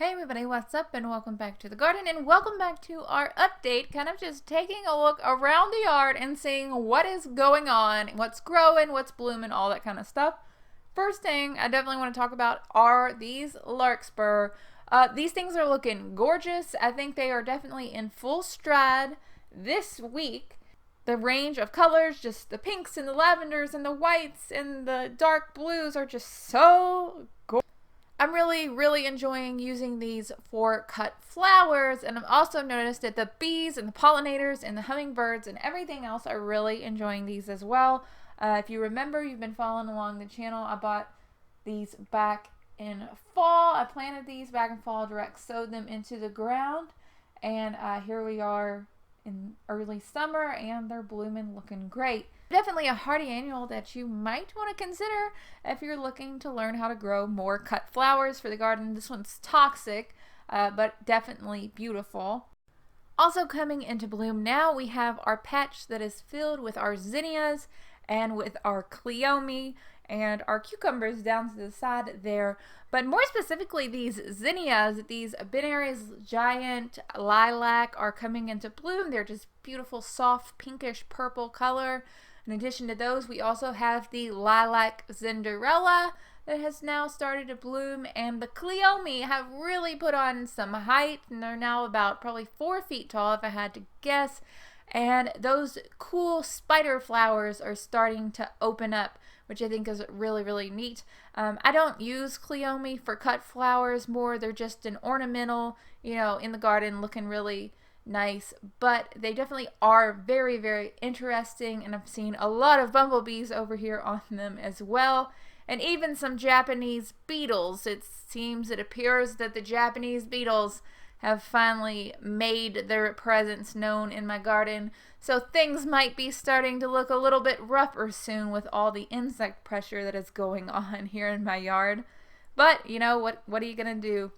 Hey everybody, what's up and welcome back to the garden and welcome back to our update, kind of just taking a look around the yard and seeing what is going on, what's growing, what's blooming, all that kind of stuff. First thing I definitely want to talk about are these Larkspur. These things are looking gorgeous. I think they are definitely in full stride this week. The range of colors, just the pinks and the lavenders and the whites and the dark blues are just so gorgeous. I'm really enjoying using these for cut flowers, and I've also noticed that the bees and the pollinators and the hummingbirds and everything else are really enjoying these as well. If you remember, you've been following along the channel, I bought these back in fall. I planted these back in fall, direct sowed them into the ground, and here we are in early summer and they're blooming, looking great. Definitely a hardy annual that you might want to consider if you're looking to learn how to grow more cut flowers for the garden. This one's toxic, but definitely beautiful. Also coming into bloom now, we have our patch that is filled with our zinnias and with our Cleome and our cucumbers down to the side there. But more specifically, these zinnias, these Benary's giant lilac, are coming into bloom. They're just beautiful, soft, pinkish purple color. In addition to those, we also have the lilac Cinderella that has now started to bloom, and the Cleome have really put on some height, and they're now about probably 4 feet tall if I had to guess. And those cool spider flowers are starting to open up, which I think is really neat. I don't use Cleome for cut flowers more. They're just an ornamental, you know, in the garden, looking really nice, but they definitely are very interesting, and I've seen a lot of bumblebees over here on them as well, and even some Japanese beetles. It appears that the Japanese beetles have finally made their presence known in my garden, so things might be starting to look a little bit rougher soon with all the insect pressure that is going on here in my yard. But you know what are you gonna do?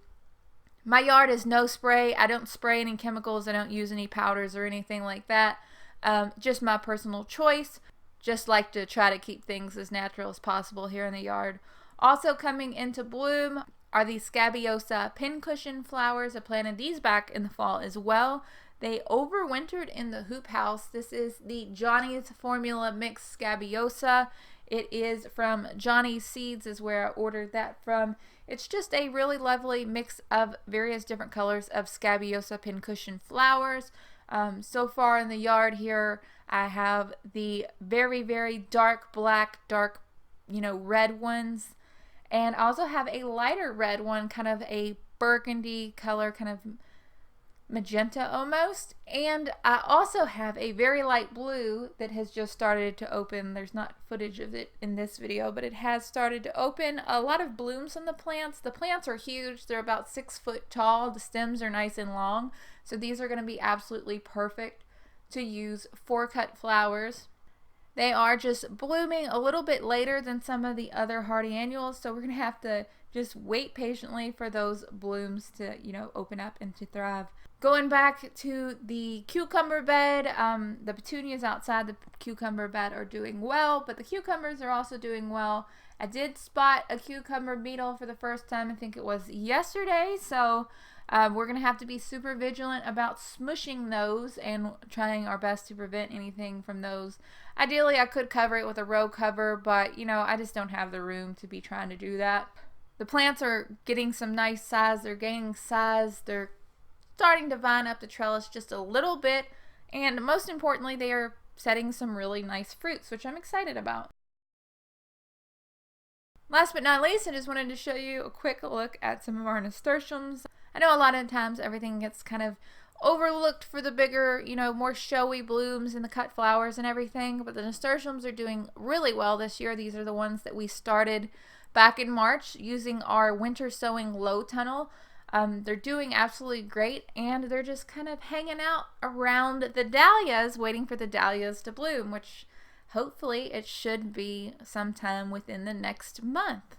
My yard is no spray. I don't spray any chemicals. I don't use any powders or anything like that. Just my personal choice. Just like to try to keep things as natural as possible here in the yard. Also coming into bloom are these Scabiosa Pincushion flowers. I planted these back in the fall as well. They overwintered in the hoop house. This is the Johnny's Formula Mix Scabiosa. It is from Johnny's Seeds is where I ordered that from. It's just a really lovely mix of various different colors of Scabiosa Pincushion flowers. So far in the yard here, I have the very dark black, red ones. And I also have a lighter red one, kind of a burgundy color, kind of magenta almost. And I also have a very light blue that has just started to open. There's not footage of it in this video, but it has started to open. A lot of blooms on the plants. The plants are huge. They're about 6 foot tall. The stems are nice and long. So these are going to be absolutely perfect to use for cut flowers. They are just blooming a little bit later than some of the other hardy annuals, so we're going to have to just wait patiently for those blooms to, open up and to thrive. Going back to the cucumber bed, the petunias outside the cucumber bed are doing well, but the cucumbers are also doing well. I did spot a cucumber beetle for the first time, I think it was yesterday, so we're going to have to be super vigilant about smushing those and trying our best to prevent anything from those. Ideally, I could cover it with a row cover, but, I just don't have the room to be trying to do that. The plants are getting some nice size. They're gaining size. They're starting to vine up the trellis just a little bit. And most importantly, they are setting some really nice fruits, which I'm excited about. Last but not least, I just wanted to show you a quick look at some of our nasturtiums. I know a lot of times everything gets kind of overlooked for the bigger, more showy blooms and the cut flowers and everything, but the nasturtiums are doing really well this year. These are the ones that we started back in March using our winter sowing low tunnel. They're doing absolutely great, and they're just kind of hanging out around the dahlias, waiting for the dahlias to bloom, which hopefully it should be sometime within the next month.